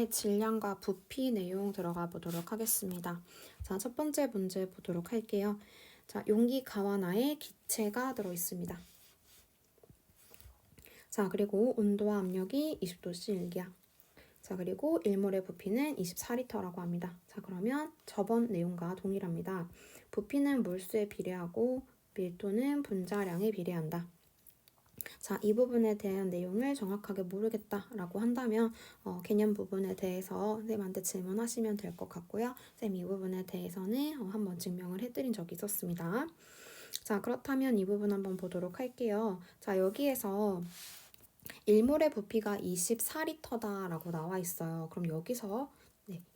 부분의 질량과 부피 내용 들어가 보도록 하겠습니다. 자, 첫 번째 문제 보도록 할게요. 자, 용기 가와나에 기체가 들어있습니다. 자, 그리고 온도와 압력이 20도씨 일기야. 자, 그리고 1몰의 부피는 24리터라고 합니다. 자, 그러면 저번 내용과 동일합니다. 부피는 몰수에 비례하고 밀도는 분자량에 비례한다. 자, 이 부분에 대한 내용을 정확하게 모르겠다라고 한다면 개념 부분에 대해서 쌤한테 질문하시면 될 것 같고요. 쌤 이 부분에 대해서는 한번 증명을 해드린 적이 있었습니다. 자, 그렇다면 이 부분 한번 보도록 할게요. 자, 여기에서 1몰의 부피가 24리터다라고 나와 있어요. 그럼 여기서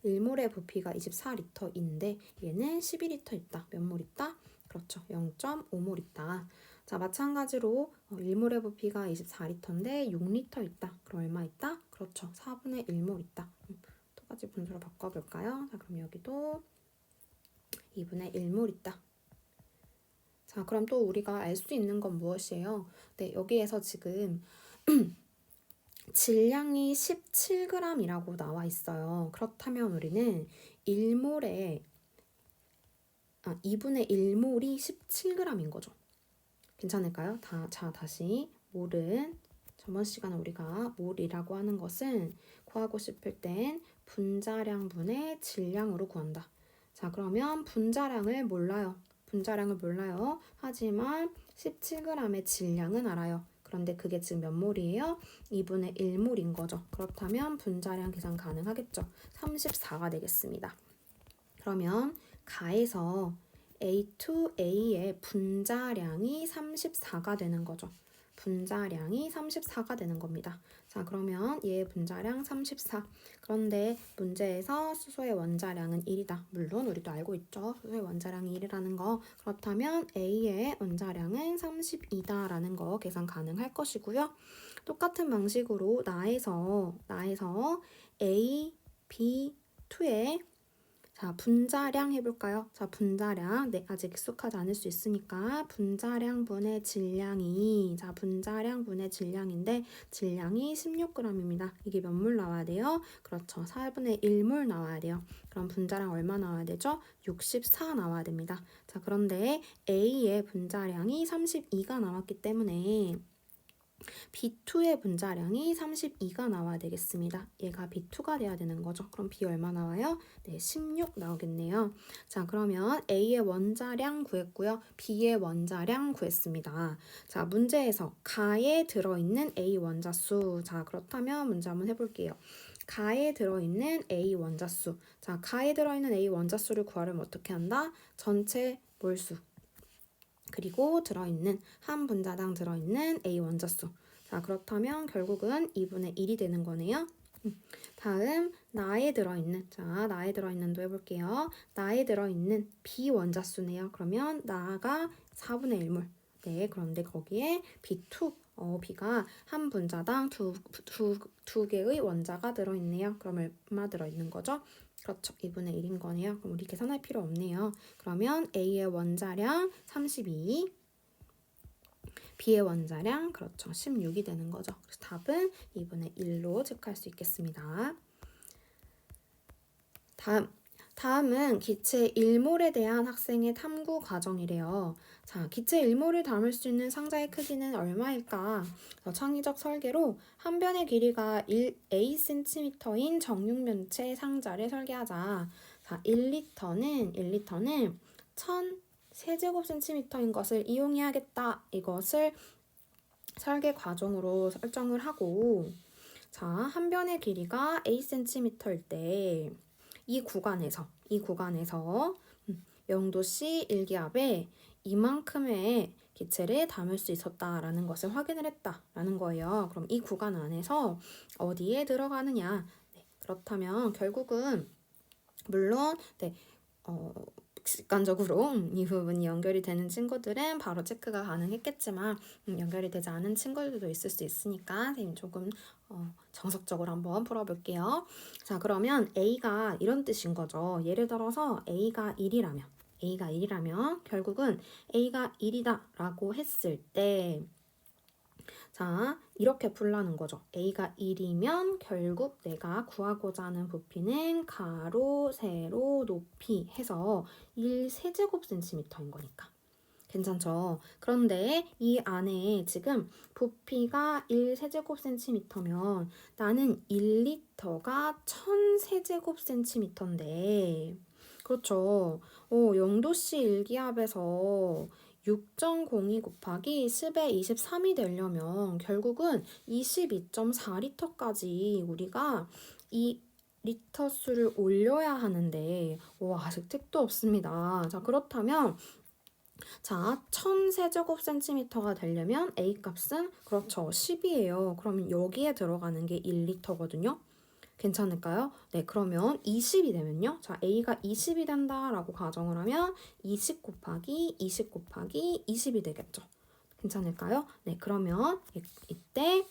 1몰의 부피가 24리터인데 얘는 12리터 있다. 몇 몰 있다? 그렇죠. 0.5몰 있다. 자, 마찬가지로 1몰의 부피가 24리터인데 6리터 있다. 그럼 얼마 있다? 그렇죠. 4분의 1몰 있다. 똑같이 분수로 바꿔볼까요? 자, 그럼 여기도 2분의 1몰 있다. 자, 그럼 또 우리가 알 수 있는 건 무엇이에요? 네, 여기에서 지금 질량이 17g이라고 나와 있어요. 그렇다면 우리는 2분의 1몰이 17g인 거죠. 괜찮을까요? 자, 다시 몰은 저번 시간에 우리가 몰이라고 하는 것은 구하고 싶을 땐 분자량분의 질량으로 구한다. 자, 그러면 분자량을 몰라요. 하지만 17g의 질량은 알아요. 그런데 그게 지금 몇 몰이에요? 2분의 1몰인 거죠. 그렇다면 분자량 계산 가능하겠죠. 34가 되겠습니다. 그러면 가에서 A2A의 분자량이 34가 되는 거죠. 분자량이 34가 되는 겁니다. 자, 그러면 얘의 분자량 34. 그런데 문제에서 수소의 원자량은 1이다. 물론 우리도 알고 있죠. 수소의 원자량이 1이라는 거. 그렇다면 A의 원자량은 32다라는 거 계산 가능할 것이고요. 똑같은 방식으로 나에서 A, B, 2의 자, 분자량 해볼까요? 자, 분자량. 네, 아직 익숙하지 않을 수 있으니까 분자량분의 질량이 분자량분의 질량인데 질량이 16g입니다. 이게 몇 몰 나와야 돼요? 그렇죠. 4분의 1몰 나와야 돼요. 그럼 분자량 얼마 나와야 되죠? 64 나와야 됩니다. 자, 그런데 A의 분자량이 32가 나왔기 때문에 B2의 분자량이 32가 나와야 되겠습니다. 얘가 B2가 돼야 되는 거죠. 그럼 B 얼마 나와요? 네, 16 나오겠네요. 자, 그러면 A의 원자량 구했고요. B의 원자량 구했습니다. 자, 문제에서 가에 들어있는 A 원자수. 자, 그렇다면 문제 한번 해볼게요. 가에 들어있는 A 원자수. 자, 가에 들어있는 A 원자수를 구하려면 어떻게 한다? 전체 몰수. 그리고 한 분자당 들어있는 A 원자수. 자, 그렇다면 결국은 2분의 1이 되는 거네요. 다음 나에 들어있는도 해볼게요. 나에 들어있는 B 원자수네요. 그러면 나가 4분의 1몰. 네, 그런데 거기에 B2, B가 한 분자당 두 개의 원자가 들어있네요. 그럼 얼마 들어있는 거죠? 그렇죠. 2분의 1인 거네요. 그럼 우리 계산할 필요 없네요. 그러면 A의 원자량 32, B의 원자량 그렇죠. 16이 되는 거죠. 그래서 답은 2분의 1로 체크할 수 있겠습니다. 다음은 기체 1몰에 대한 학생의 탐구 과정이래요. 자, 기체 1몰을 담을 수 있는 상자의 크기는 얼마일까? 창의적 설계로 한 변의 길이가 A cm인 정육면체 상자를 설계하자. 자, 1리터는 1000 세제곱센티미터인 것을 이용해야겠다. 이것을 설계 과정으로 설정을 하고 자, 한 변의 길이가 A cm일 때 이 구간에서 0도씨 일기압에 이만큼의 기체를 담을 수 있었다라는 것을 확인을 했다라는 거예요. 그럼 이 구간 안에서 어디에 들어가느냐? 네, 그렇다면 결국은 물론 직관적으로 이 부분이 연결이 되는 친구들은 바로 체크가 가능했겠지만 연결이 되지 않은 친구들도 있을 수 있으니까 선생님 조금 정석적으로 한번 풀어볼게요. 자, 그러면 A가 이런 뜻인 거죠. 예를 들어서 A가 1이라면 결국은 A가 1이다 라고 했을 때 자, 이렇게 풀라는 거죠. A가 1이면 결국 내가 구하고자 하는 부피는 가로, 세로, 높이 해서 1세제곱센티미터인 거니까. 괜찮죠? 그런데 이 안에 지금 부피가 1세제곱센티미터면 나는 1리터가 1000세제곱센티미터인데 그렇죠. 0도씨 일기압에서 6.02 곱하기 10의 23이 되려면 결국은 22.4리터까지 우리가 이 리터 수를 올려야 하는데 아직 택도 없습니다. 자, 그렇다면 자, 1000세제곱센티미터가 되려면 A 값은 그렇죠. 10이에요. 그러면 여기에 들어가는 게 1리터거든요. 괜찮을까요? 네, 그러면 20이 되면요. 자, A가 20이 된다라고 가정을 하면 20 곱하기 20 곱하기 20이 되겠죠. 괜찮을까요? 네, 그러면 이때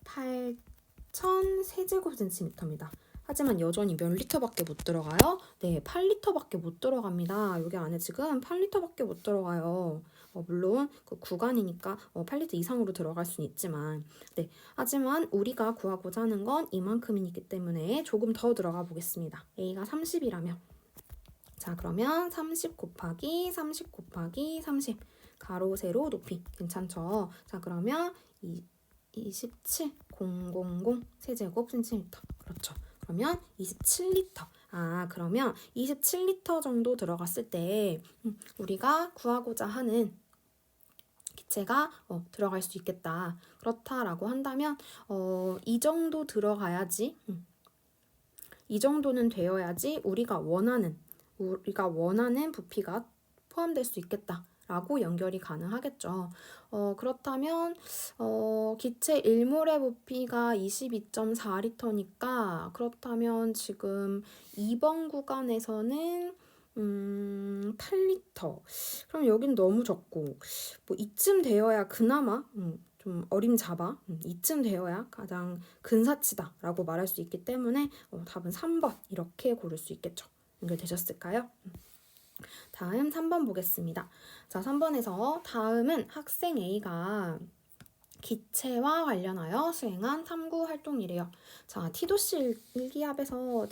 8,000세제곱센티미터입니다. 하지만 여전히 몇 리터밖에 못 들어가요? 네, 8리터밖에 못 들어갑니다. 여기 안에 지금 8리터밖에 못 들어가요. 물론 그 구간이니까 8리터 이상으로 들어갈 수는 있지만 네, 하지만 우리가 구하고자 하는 건 이만큼이기 때문에 조금 더 들어가 보겠습니다. A가 30이라면 자, 그러면 30 곱하기 30 곱하기 30 가로 세로 높이 괜찮죠? 자, 그러면 27,000 세제곱센티미터 그렇죠. 그러면 27리터. 그러면 27리터 정도 들어갔을 때 우리가 구하고자 하는 기체가 들어갈 수 있겠다. 그렇다라고 한다면 이 정도 들어가야지. 이 정도는 되어야지 우리가 원하는 부피가 포함될 수 있겠다. 라고 연결이 가능하겠죠. 그렇다면 기체 1몰의 부피가 22.4리터니까 그렇다면 지금 2번 구간에서는 8리터. 그럼 여긴 너무 적고 뭐 이쯤 되어야 그나마 좀 어림잡아 이쯤 되어야 가장 근사치다라고 말할 수 있기 때문에 답은 3번 이렇게 고를 수 있겠죠. 연결되셨을까요? 다음 3번 보겠습니다. 자, 3번에서 다음은 학생 A가 기체와 관련하여 수행한 탐구 활동이래요. 자, T도씨 일기압에서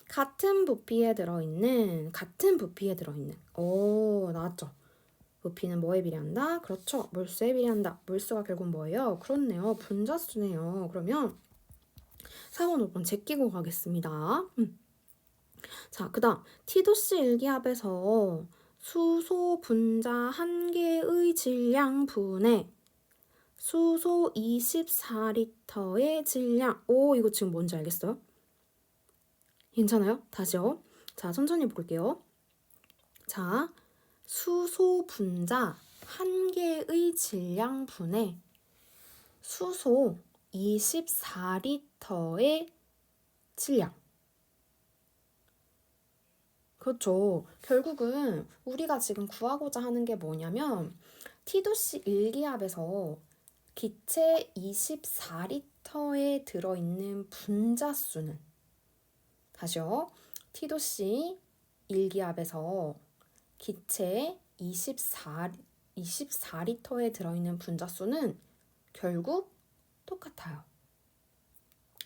같은 부피에 들어있는 나왔죠. 부피는 뭐에 비례한다? 그렇죠. 몰수에 비례한다. 몰수가 결국 뭐예요? 그렇네요. 분자수네요. 그러면 4번, 5번 제끼고 가겠습니다. 자, 그 다음 T도씨 일기압에서 수소 분자 1개의 질량 분해 수소 24리터의 질량. 이거 지금 뭔지 알겠어요? 괜찮아요? 다시요. 자, 천천히 볼게요. 자, 수소 분자 1개의 질량 분해 수소 24리터의 질량. 그렇죠. 결국은 우리가 지금 구하고자 하는 게 뭐냐면 T도씨 일기압에서 기체 24리터에 들어있는 분자수는 다시요. T도씨 일기압에서 기체 24리터에 들어있는 분자수는 결국 똑같아요.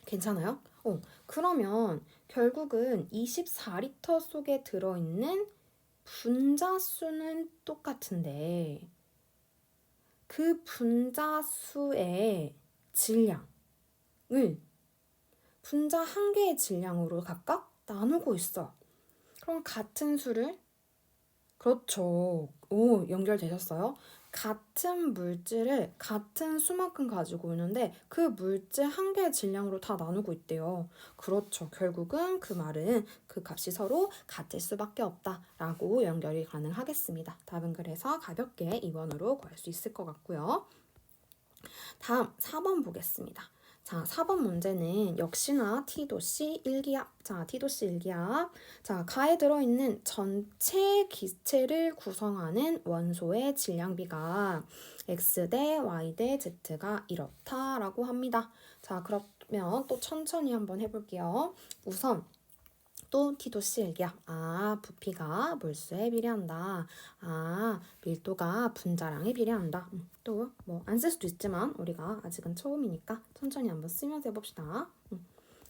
괜찮아요? 그러면 결국은 24리터 속에 들어있는 분자수는 똑같은데 그 분자수의 질량을 분자 한 개의 질량으로 각각 나누고 있어. 그럼 같은 수를 그렇죠. 연결되셨어요? 같은 물질을 같은 수만큼 가지고 있는데 그 물질 한 개의 질량으로 다 나누고 있대요. 그렇죠. 결국은 그 말은 그 값이 서로 같을 수밖에 없다라고 연결이 가능하겠습니다. 답은 그래서 가볍게 2번으로 구할 수 있을 것 같고요. 다음 4번 보겠습니다. 자, 4번 문제는 역시나 T도씨 일기압. 자, T도씨 일기압. 자, 가에 들어있는 전체 기체를 구성하는 원소의 질량비가 X 대 Y 대 Z가 이렇다라고 합니다. 자, 그러면 또 천천히 한번 해볼게요. 우선 또 T도 실기야. 아, 부피가 몰수에 비례한다. 아, 밀도가 분자량에 비례한다. 또 뭐 안 쓸 수도 있지만 우리가 아직은 처음이니까 천천히 한번 쓰면서 해봅시다.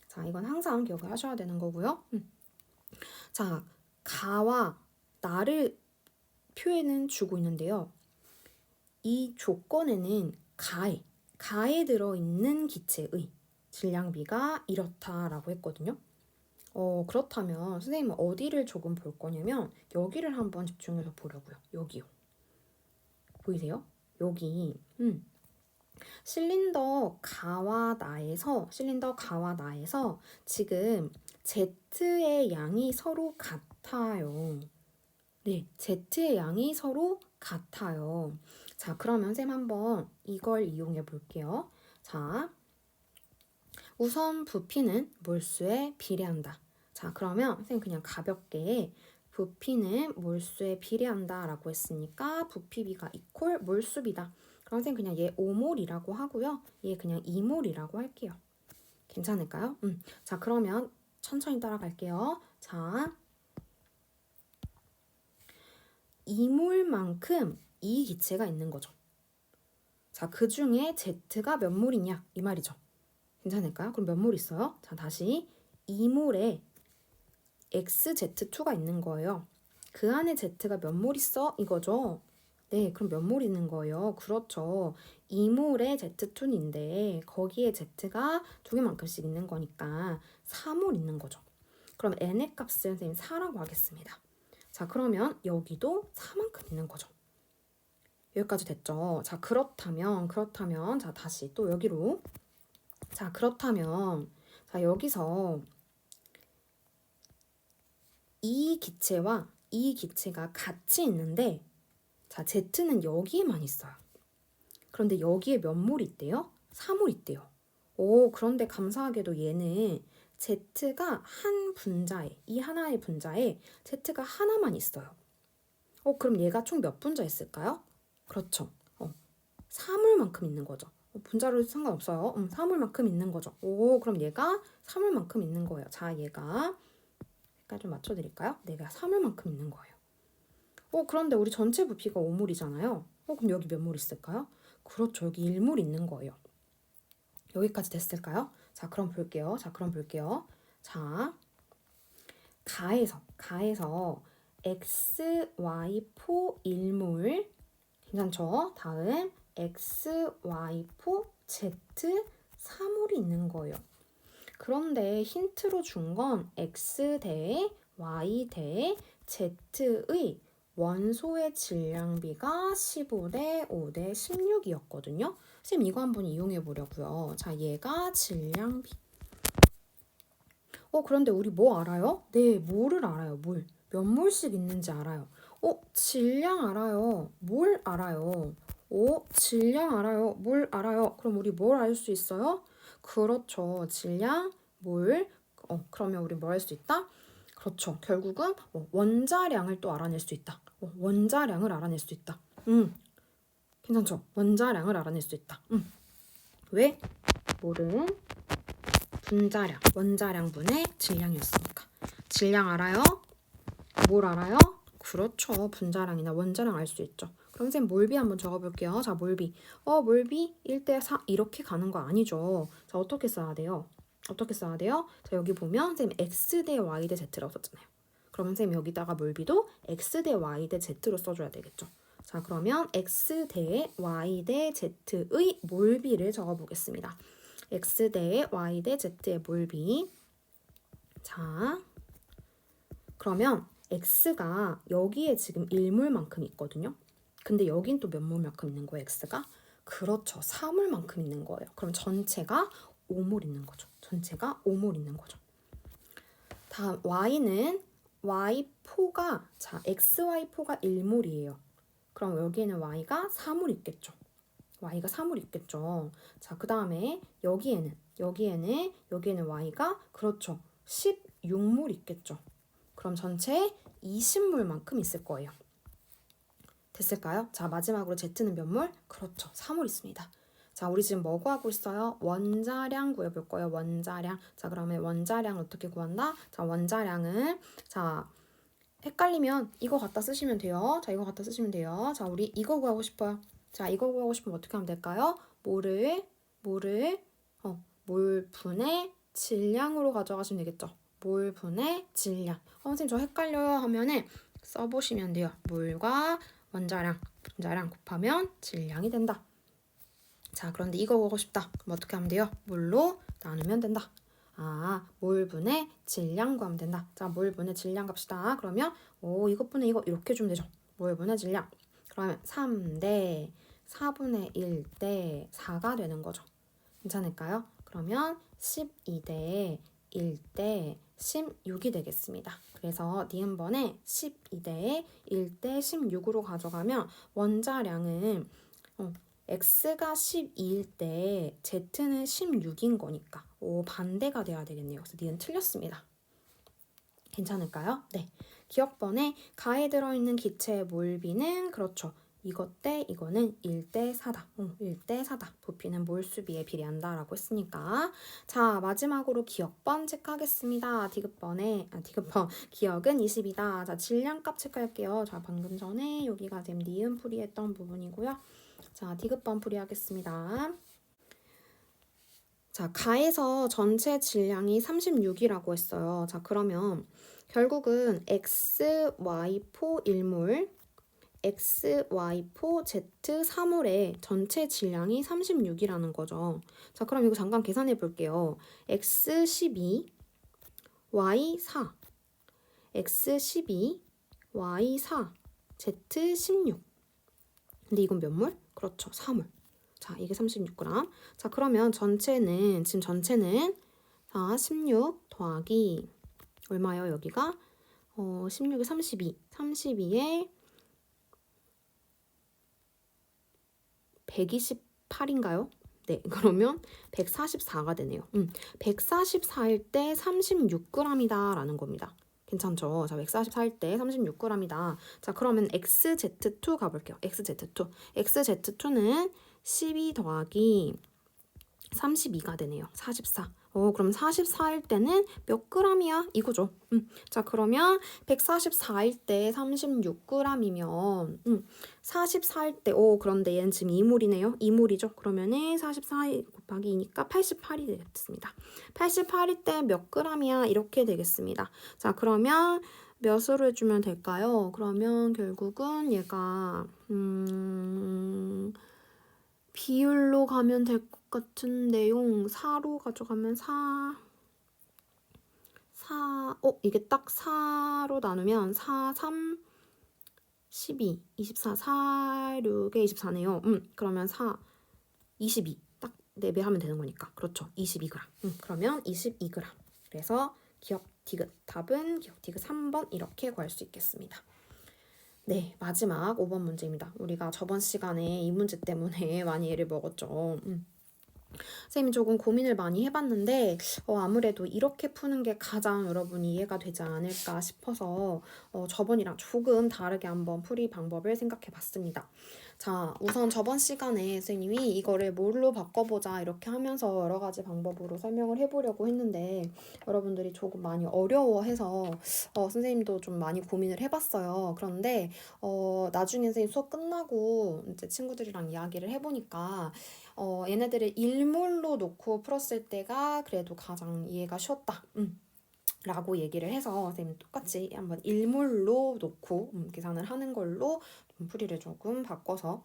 자, 이건 항상 기억을 하셔야 되는 거고요. 자, 가와 나를 표에는 주고 있는데요. 이 조건에는 가에 들어있는 기체의 질량비가 이렇다라고 했거든요. 그렇다면 선생님은 어디를 조금 볼 거냐면 여기를 한번 집중해서 보려고요. 여기요. 보이세요? 여기 실린더 가와 나에서 지금 Z의 양이 서로 같아요. 네, Z의 양이 서로 같아요. 자, 그러면 쌤 한번 이걸 이용해 볼게요. 자, 우선 부피는 몰수에 비례한다. 자, 그러면 쌤 그냥 가볍게 부피는 몰수에 비례한다 라고 했으니까 부피비가 이퀄 몰수비다. 그럼 쌤 그냥 얘 5몰이라고 하고요. 얘 그냥 2몰이라고 할게요. 괜찮을까요? 자, 그러면 천천히 따라갈게요. 자, 2몰만큼 이 기체가 있는 거죠. 자, 그 중에 Z가 몇 몰이냐 이 말이죠. 괜찮을까요? 그럼 몇 몰 있어요? 자, 다시 2몰에 XZ2가 있는 거예요. 그 안에 Z가 몇 몰 있어? 이거죠. 네, 그럼 몇 몰 있는 거예요? 그렇죠. 2몰에 Z2인데 거기에 Z가 2개만큼씩 있는 거니까 4몰 있는 거죠. 그럼 N의 값을 선생님 4라고 하겠습니다. 자, 그러면 여기도 4만큼 있는 거죠. 여기까지 됐죠. 자, 그렇다면 자, 다시 또 여기로. 자, 그렇다면 자, 여기서 이 기체와 이 기체가 같이 있는데 자, Z는 여기에만 있어요. 그런데 여기에 몇 몰 있대요? 4몰 있대요. 오, 그런데 감사하게도 얘는 Z가 한 분자에, 이 하나의 분자에 Z가 하나만 있어요. 그럼 얘가 총 몇 분자 있을까요? 그렇죠. 3몰만큼 있는 거죠. 분자로 상관없어요. 3몰만큼 있는 거죠. 오, 그럼 얘가 3몰만큼 있는 거예요. 자, 얘가 색깔 좀 맞춰드릴까요? 얘가 3몰만큼 있는 거예요. 그런데 우리 전체 부피가 5몰이잖아요. 그럼 여기 몇 몰 있을까요? 그렇죠. 여기 1몰 있는 거예요. 여기까지 됐을까요? 자, 그럼 볼게요. 자, 가에서 x, y, 포 1몰 괜찮죠? 다음 x, y, 포, z 4몰이 있는 거예요. 그런데 힌트로 준 건 x 대 y 대 z의 원소의 질량비가 15대 5대 16이었거든요. 쌤 이거 한번 이용해 보려고요. 자, 얘가 질량비. 그런데 우리 뭐 알아요? 네, 몰을 알아요. 몇 몰씩 있는지 알아요. 질량 알아요. 몰 알아요. 질량 알아요. 몰 알아요. 그럼 우리 뭘 알 수 있어요? 그렇죠. 질량, 몰. 그러면 우리 뭐 할 수 있다? 그렇죠. 결국은 원자량을 또 알아낼 수 있다. 원자량을 알아낼 수 있다. 괜찮죠? 원자량을 알아낼 수 있다. 왜? 몰은 원자량분의 질량이었으니까. 질량 알아요? 몰 알아요? 그렇죠. 분자량이나 원자량 알 수 있죠. 그럼 선생님 몰비 한번 적어볼게요. 자, 몰비. 몰비 1대 4 이렇게 가는 거 아니죠. 자, 어떻게 써야 돼요? 자, 여기 보면 선생님 x 대 y 대 z라고 썼잖아요. 그러면 선생님 여기다가 몰비도 x 대 y 대 z로 써줘야 되겠죠. 자, 그러면 x 대 y 대 z의 몰비를 적어보겠습니다. x 대 y 대 z의 몰비. 자, 그러면 x가 여기에 지금 1몰만큼 있거든요. 근데 여긴 또 몇 몰만큼 있는 거예요, x가? 그렇죠. 4몰만큼 있는 거예요. 그럼 전체가 5몰 있는 거죠. 다음 y는 y포가 자, xy포가 1몰이에요. 그럼 여기에는 y가 4몰 있겠죠. 자, 그 다음에 여기에는 y가 그렇죠. 16몰 있겠죠. 그럼 전체 20몰만큼 있을 거예요. 됐을까요? 자, 마지막으로 Z는 몇 몰? 그렇죠. 4몰 있습니다. 자, 우리 지금 뭐 구하고 있어요? 원자량 구해볼 거예요. 원자량. 자, 그러면 원자량 어떻게 구한다? 자, 원자량은 자, 헷갈리면 이거 갖다 쓰시면 돼요. 자, 이거 갖다 쓰시면 돼요. 자, 우리 이거 구하고 싶어요. 자, 이거 구하고 싶으면 어떻게 하면 될까요? 몰분의 질량으로 가져가시면 되겠죠. 몰분의 질량. 선생님 저 헷갈려요 하면은 써보시면 돼요. 몰과 원자량, 분자량 곱하면 질량이 된다. 자, 그런데 이거 보고 싶다. 그럼 어떻게 하면 돼요? 몰로 나누면 된다. 몰분의 질량 구하면 된다. 자, 몰분의 질량 갑시다. 그러면 이것분의 이거 이렇게 주면 되죠. 몰분의 질량. 그러면 3대 4분의 1대 4가 되는 거죠. 괜찮을까요? 그러면 12대 1대 16이 되겠습니다. 그래서 니은번에 12대 1대 16으로 가져가면 원자량은 x가 12일 때 z는 16인 거니까 반대가 돼야 되겠네요. 그래서 니은 틀렸습니다. 괜찮을까요? 네. 기억번에 가에 들어있는 기체의 몰비는 그렇죠. 이것 대 이거는 1대 4다. 1대 4다. 부피는 몰수비에 비례한다 라고 했으니까. 자, 마지막으로 기억번 체크하겠습니다. 디귿번 기억은 20이다. 자, 질량값 체크할게요. 자, 방금 전에 여기가 지금 니은 풀이했던 부분이고요. 자, 디귿번 풀이하겠습니다. 자, 가에서 전체 질량이 36이라고 했어요. 자, 그러면 결국은 XY4 1몰, XY4 Z 3몰의 전체 질량이 36이라는 거죠. 자, 그럼 이거 잠깐 계산해 볼게요. X12, Y4, X12, Y4, Z16. 근데 이건 몇 몰? 그렇죠, 4몰. 자, 이게 36g. 자, 그러면 전체는 자, 16 더하기 얼마요? 여기가 16에 32. 32에 128인가요? 네, 그러면 144가 되네요. 144일 때 36g이다 라는 겁니다. 괜찮죠? 자, 144일 때 36g이다. 자, 그러면 XZ2 가볼게요. XZ2. XZ2는 12 더하기 32가 되네요. 44. 그럼 44일 때는 몇 g이야? 이거죠. 자, 그러면 144일 때 36g이면 44일 때 그런데 얘는 지금 2몰이네요. 2몰이죠. 그러면은 44 곱하기 2니까 88이 되겠습니다. 88일 때 몇 g이야? 이렇게 되겠습니다. 자, 그러면 몇으로 해주면 될까요? 그러면 결국은 얘가 비율로 가면 될 것 같은 내용 4로 가져가면 4 이게 딱 4로 나누면 4, 3, 12, 24, 4, 6에 24네요. 그러면 4, 22. 딱 4배 하면 되는 거니까. 그렇죠. 22g. 그러면 22g. 그래서 기억 디귿 답은 기억 디귿 3번 이렇게 구할 수 있겠습니다. 네, 마지막 5번 문제입니다. 우리가 저번 시간에 이 문제 때문에 많이 애를 먹었죠. 선생님이 조금 고민을 많이 해봤는데 아무래도 이렇게 푸는 게 가장 여러분이 이해가 되지 않을까 싶어서 저번이랑 조금 다르게 한번 풀이 방법을 생각해 봤습니다. 자, 우선 저번 시간에 선생님이 이거를 뭘로 바꿔보자 이렇게 하면서 여러 가지 방법으로 설명을 해보려고 했는데 여러분들이 조금 많이 어려워해서 선생님도 좀 많이 고민을 해봤어요. 그런데 나중에 선생님 수업 끝나고 이제 친구들이랑 이야기를 해보니까 얘네들을 일몰로 놓고 풀었을 때가 그래도 가장 이해가 쉬웠다. 라고 얘기를 해서 선생님 똑같이 한번 일몰로 놓고 계산을 하는 걸로 풀이를 조금 바꿔서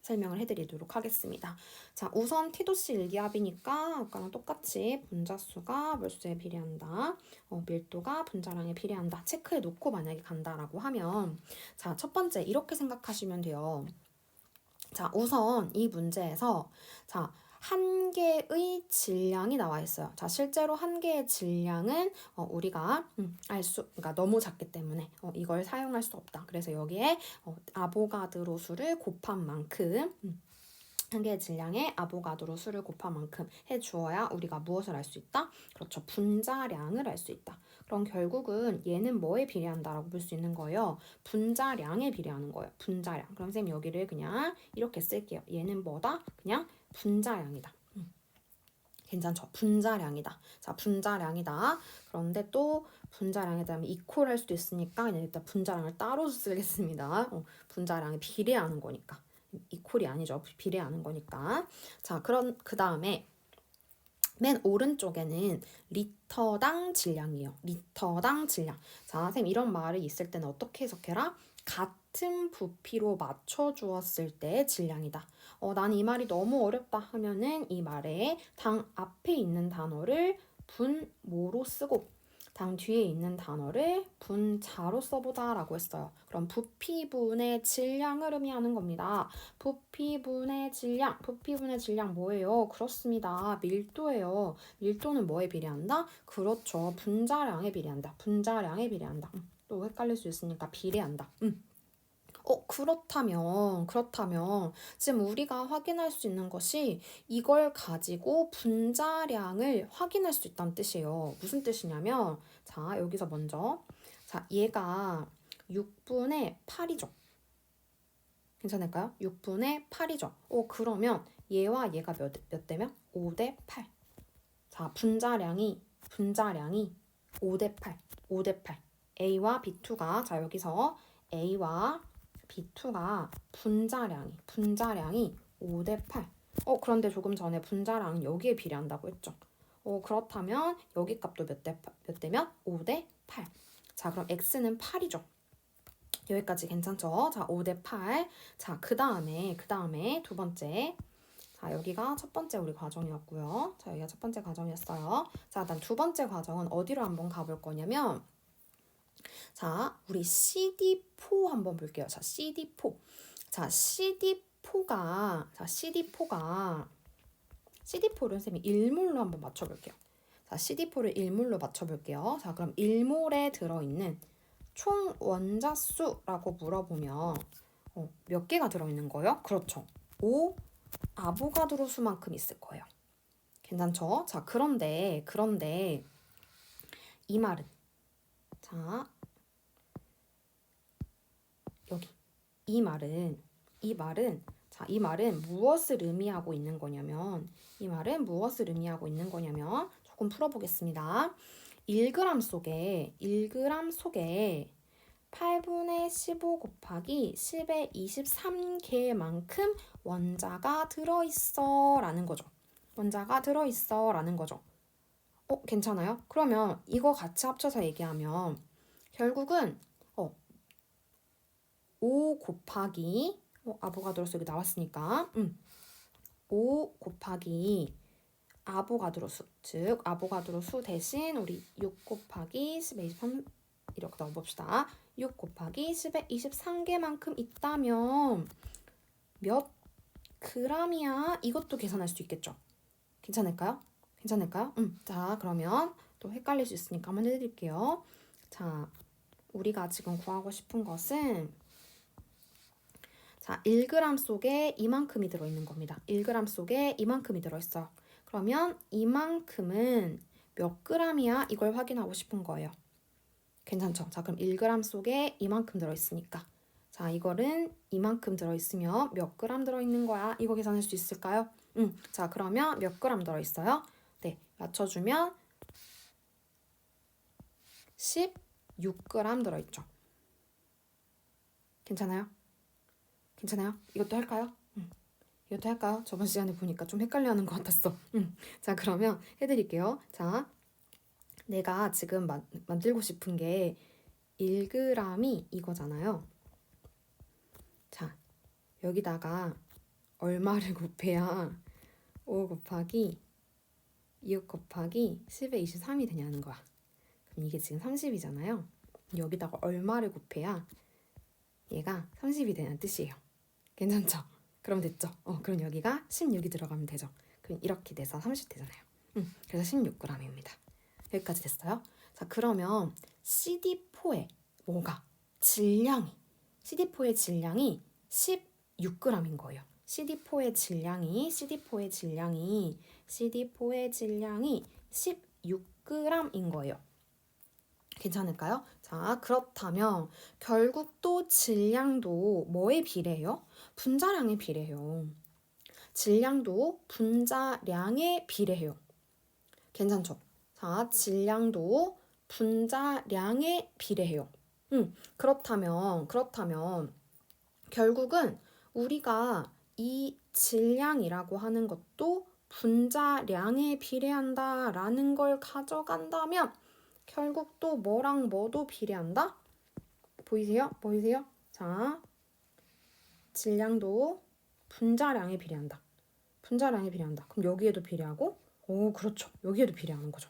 설명을 해드리도록 하겠습니다. 자, 우선 T도씨 일기압이니까 아까랑 똑같이 분자수가 몰수에 비례한다. 밀도가 분자량에 비례한다. 체크해 놓고 만약에 간다라고 하면 자, 첫 번째 이렇게 생각하시면 돼요. 자, 우선 이 문제에서 자, 한 개의 질량이 나와 있어요. 자, 실제로 한 개의 질량은 우리가 그러니까 너무 작기 때문에 이걸 사용할 수 없다. 그래서 여기에 아보가드로 수를 곱한 만큼 한 개의 질량에 아보가드로 수를 곱한 만큼 해주어야 우리가 무엇을 알 수 있다? 그렇죠. 분자량을 알 수 있다. 그럼 결국은 얘는 뭐에 비례한다라고 볼 수 있는 거예요? 분자량에 비례하는 거예요. 분자량. 그럼 선생님 여기를 그냥 이렇게 쓸게요. 얘는 뭐다? 그냥 분자량이다. 괜찮죠? 분자량이다. 자, 분자량이다. 그런데 또 분자량에 대하면 이퀄 할 수도 있으니까 그냥 일단 분자량을 따로 쓰겠습니다. 분자량에 비례하는 거니까. 이퀄이 아니죠. 비례하는 거니까. 자, 그럼 그 다음에 맨 오른쪽에는 리터당 질량이에요. 리터당 질량. 자, 선생님 이런 말이 있을 때는 어떻게 해석해라? 같은 부피로 맞춰주었을 때의 질량이다. 나는 이 말이 너무 어렵다 하면은 이 말에 당 앞에 있는 단어를 분모로 쓰고 당 뒤에 있는 단어를 분자로 써보다 라고 했어요. 그럼 부피분의 질량을 의미하는 겁니다. 부피분의 질량 뭐예요? 그렇습니다. 밀도예요. 밀도는 뭐에 비례한다? 그렇죠. 분자량에 비례한다. 분자량에 비례한다. 또 헷갈릴 수 있으니까 비례한다. 그렇다면 지금 우리가 확인할 수 있는 것이 이걸 가지고 분자량을 확인할 수 있다는 뜻이에요. 무슨 뜻이냐면 자, 여기서 먼저 자, 얘가 6분의 8이죠. 괜찮을까요? 6분의 8이죠. 그러면 얘와 얘가 몇 대면? 5대 8. 자, 분자량이 5대 8. 5대 8. A와 B2가 자, 여기서 A와 B2가 분자량이 5대 8. 그런데 조금 전에 분자량은 여기에 비례한다고 했죠. 그렇다면 여기 값도 몇 대면? 5대 8. 자, 그럼 x는 8이죠. 여기까지 괜찮죠? 자, 5대 8. 자, 그 다음에 두 번째. 자, 여기가 첫 번째 우리 과정이었고요. 자, 여기가 첫 번째 과정이었어요. 자, 일단 두 번째 과정은 어디로 한번 가볼 거냐면 자, 우리 CD4 한번 볼게요. 자, CD4. 자, CD4를 선생님이 일몰로 한번 맞춰볼게요. 자, CD4를 일몰로 맞춰볼게요. 자, 그럼 일몰에 들어있는 총 원자수라고 물어보면 몇 개가 들어있는 거예요? 그렇죠. 5 아보가드로 수만큼 있을 거예요. 괜찮죠? 자, 그런데 이 말은 자, 여기 이 말은 무엇을 의미하고 있는 거냐면 조금 풀어보겠습니다. 1g 속에 8분의 15 곱하기 10의 23개만큼 원자가 들어있어 라는 거죠. 괜찮아요? 그러면 이거 같이 합쳐서 얘기하면 결국은 5 곱하기 아보가드로 수 여기 나왔으니까 5 곱하기 아보가드로 수, 즉 아보가드로 수 대신 우리 6 곱하기 10의 23 이렇게 넣어봅시다. 6 곱하기 10의 23개만큼 있다면 몇 g이야? 이것도 계산할 수 있겠죠? 괜찮을까요? 자, 그러면 또 헷갈릴 수 있으니까 한번 해드릴게요. 자, 우리가 지금 구하고 싶은 것은 자, 1g 속에 이만큼이 들어있는 겁니다. 1g 속에 이만큼이 들어있어요. 그러면 이만큼은 몇 g이야? 이걸 확인하고 싶은 거예요. 괜찮죠? 자, 그럼 1g 속에 이만큼 들어있으니까 자, 이거는 이만큼 들어있으면 몇 g 들어있는 거야? 이거 계산할 수 있을까요? 자, 그러면 몇 g 들어있어요? 네, 맞춰주면 16g 들어있죠. 괜찮아요? 이것도 할까요? 이것도 할까요? 저번 시간에 보니까 좀 헷갈려하는 것 같았어. 자, 그러면 해드릴게요. 자, 내가 지금 만들고 싶은 게 1g이 이거잖아요. 자, 여기다가 얼마를 곱해야 5 곱하기 6 곱하기 10의 23이 되냐는 거야. 그럼 이게 지금 30이잖아요. 여기다가 얼마를 곱해야 얘가 30이 되는 뜻이에요. 괜찮죠? 그럼 됐죠? 그럼 여기가 16이 들어가면 되죠. 그럼 이렇게 돼서 30 되잖아요. 그래서 16g입니다. 여기까지 됐어요? 자, 그러면 CD4의 뭐가? CD4의 질량이 16g인 거예요. CD4의 질량이 16g인 거예요. 괜찮을까요? 자, 그렇다면 결국 또 질량도 뭐에 비례해요? 분자량에 비례해요. 질량도 분자량에 비례해요. 괜찮죠? 자, 질량도 분자량에 비례해요. 그렇다면 결국은 우리가 이 질량이라고 하는 것도 분자량에 비례한다라는 걸 가져간다면 결국 또 뭐랑 뭐도 비례한다? 보이세요? 보이세요? 자, 질량도 분자량에 비례한다. 분자량에 비례한다. 그럼 여기에도 비례하고, 오, 그렇죠. 여기에도 비례하는 거죠.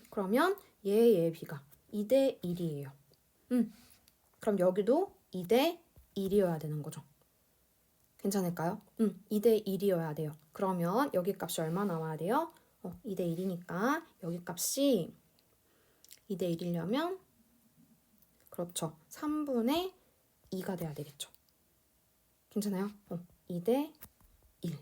그러면 얘의 비가 2대 1이에요. 그럼 여기도 2대 1이어야 되는 거죠. 괜찮을까요? 2대 1이어야 돼요. 그러면 여기 값이 얼마 나와야 돼요? 2대 1이니까 여기 값이 2대 1이려면 그렇죠. 3분의 2가 돼야 되겠죠. 괜찮아요? 2대 1.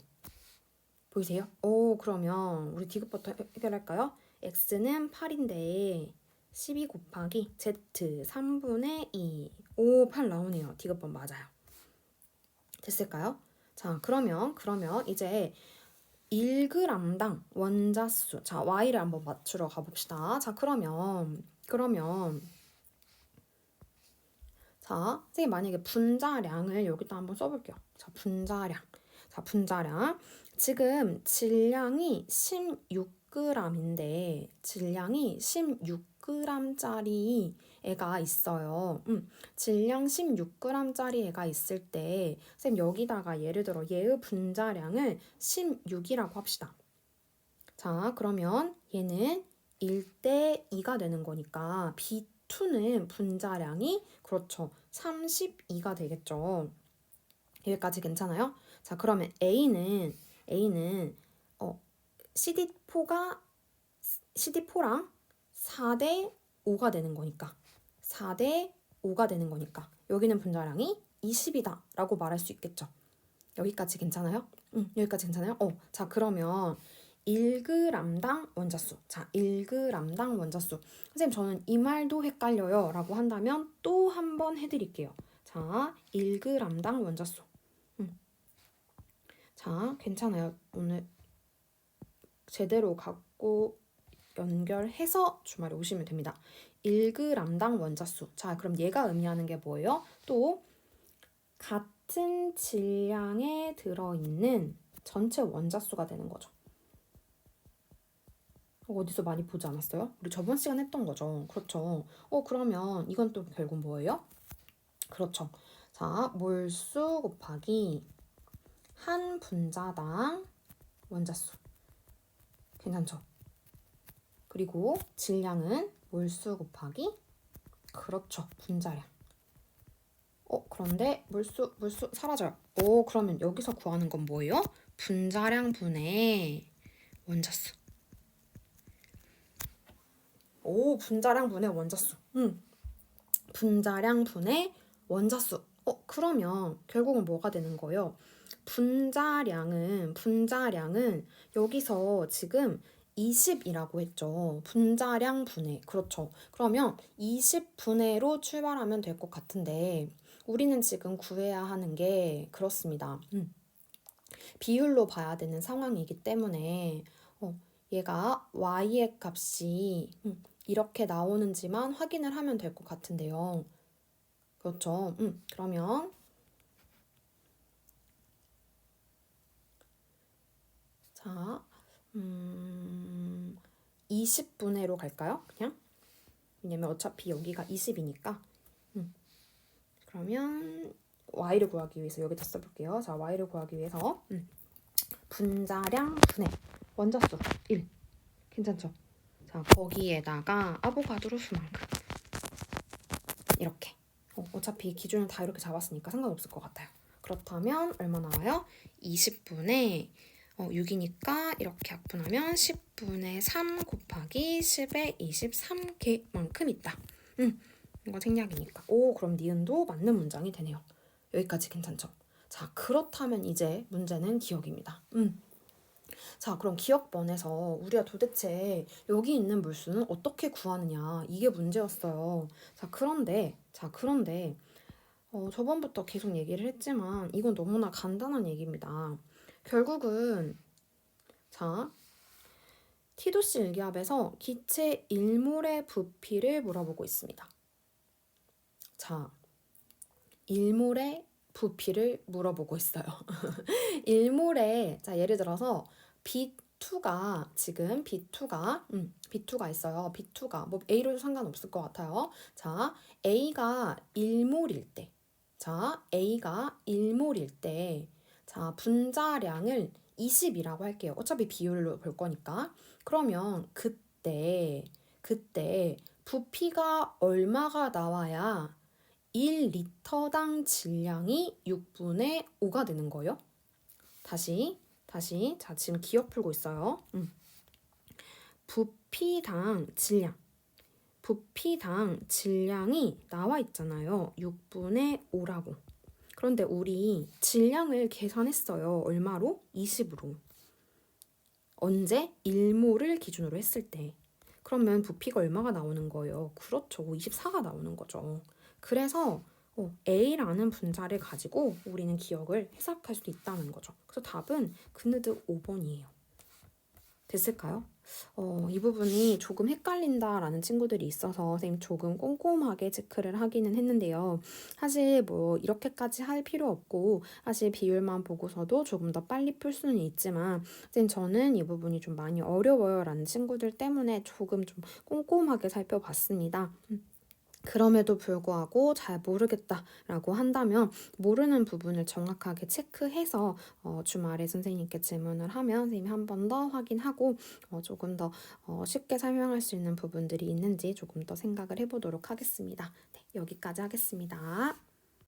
보이세요? 오, 그러면 우리 디귿부터 해결할까요? x는 8인데 12 곱하기 z 3분의 2. 오, 8 나오네요. 디귿번 맞아요. 됐을까요? 자, 그러면 이제 1g당 원자수. 자, y를 한번 맞추러 가봅시다. 자, 그러면 자, 선생님 만약에 분자량을 여기다 한번 써볼게요. 자, 분자량. 지금 질량이 16g인데 질량이 16g짜리 애가 있어요. 질량 16g짜리 애가 있을 때 선생님 여기다가 예를 들어 얘의 분자량을 16이라고 합시다. 자, 그러면 얘는 1대 2가 되는 거니까 B2는 분자량이 그렇죠. 32가 되겠죠. 여기까지 괜찮아요? 자, 그러면 A는 CD4랑 4대 5가 되는 거니까 4대 5가 되는 거니까 여기는 분자량이 20이다 라고 말할 수 있겠죠. 여기까지 괜찮아요? 여기까지 괜찮아요? 자, 그러면 1g당 원자수. 자, 1g당 원자수. 선생님, 저는 이 말도 헷갈려요 라고 한다면 또 한 번 해드릴게요. 자, 1g당 원자수. 자, 괜찮아요. 오늘 제대로 갖고 연결해서 주말에 오시면 됩니다. 1g당 원자수. 자, 그럼 얘가 의미하는 게 뭐예요? 또 같은 질량에 들어있는 전체 원자수가 되는 거죠. 어디서 많이 보지 않았어요? 우리 저번 시간 했던 거죠. 그렇죠. 그러면 이건 또 결국 뭐예요? 그렇죠. 자, 몰수 곱하기 한 분자당 원자수. 괜찮죠? 그리고 질량은 몰수 곱하기 그렇죠. 분자량. 그런데 몰수 사라져요. 그러면 여기서 구하는 건 뭐예요? 분자량 분의 원자수. 분자량 분의 원자수. 분자량 분의 원자수. 그러면 결국은 뭐가 되는 거예요? 분자량은 여기서 지금 20이라고 했죠. 분자량 분해. 그렇죠. 그러면 20분해로 출발하면 될 것 같은데 우리는 지금 구해야 하는 게 그렇습니다. 비율로 봐야 되는 상황이기 때문에 얘가 y의 값이 이렇게 나오는지만 확인을 하면 될 것 같은데요. 그렇죠. 그러면 자, 20분해로 갈까요? 그냥? 왜냐면 어차피 여기가 20이니까. 그러면 y를 구하기 위해서 여기다 써볼게요. 자, y를 구하기 위해서 분자량 분해 원자수 1. 괜찮죠? 자, 거기에다가 아보가드로 수만큼 이렇게. 어차피 기준을 다 이렇게 잡았으니까 상관없을 것 같아요. 그렇다면 얼마 나와요? 20분의 6이니까 이렇게 약분하면 10분의 3 곱하기 10의 23개만큼 있다. 이거 생략이니까. 그럼 니은도 맞는 문장이 되네요. 여기까지 괜찮죠? 자, 그렇다면 이제 문제는 기억입니다. 자, 그럼 기억번에서 우리가 도대체 여기 있는 물수는 어떻게 구하느냐, 이게 문제였어요. 자, 그런데 저번부터 계속 얘기를 했지만 이건 너무나 간단한 얘기입니다. 결국은 자, 티도씨 일기압에서 기체 일몰의 부피를 물어보고 있습니다. 자, 일몰의 부피를 물어보고 있어요. 일몰에 자, 예를 들어서 B2가 지금 B2가 있어요. B2가 뭐 A로도 상관없을 것 같아요. 자, A가 1몰일 때. 자, A가 1몰일 때. 자, 분자량을 20이라고 할게요. 어차피 비율로 볼 거니까. 그러면 그때 부피가 얼마가 나와야 1리터당 질량이 6분의 5가 되는 거예요. 다시. 자, 지금 기억 풀고 있어요. 부피당 질량이 나와 있잖아요. 6분의 5라고. 그런데 우리 질량을 계산했어요. 얼마로? 20으로. 언제? 1몰을 기준으로 했을 때. 그러면 부피가 얼마가 나오는 거예요? 그렇죠. 24가 나오는 거죠. 그래서 A라는 분자를 가지고 우리는 기억을 해석할 수 있다는 거죠. 그래서 답은 그느드 5번이에요. 됐을까요? 이 부분이 조금 헷갈린다라는 친구들이 있어서 선생님 조금 꼼꼼하게 체크를 하기는 했는데요. 사실 뭐 이렇게까지 할 필요 없고 사실 비율만 보고서도 조금 더 빨리 풀 수는 있지만 선생님 저는 이 부분이 좀 많이 어려워요 라는 친구들 때문에 조금 좀 꼼꼼하게 살펴봤습니다. 그럼에도 불구하고 잘 모르겠다라고 한다면 모르는 부분을 정확하게 체크해서 주말에 선생님께 질문을 하면 선생님이 한 번 더 확인하고 조금 더 쉽게 설명할 수 있는 부분들이 있는지 조금 더 생각을 해보도록 하겠습니다. 네, 여기까지 하겠습니다.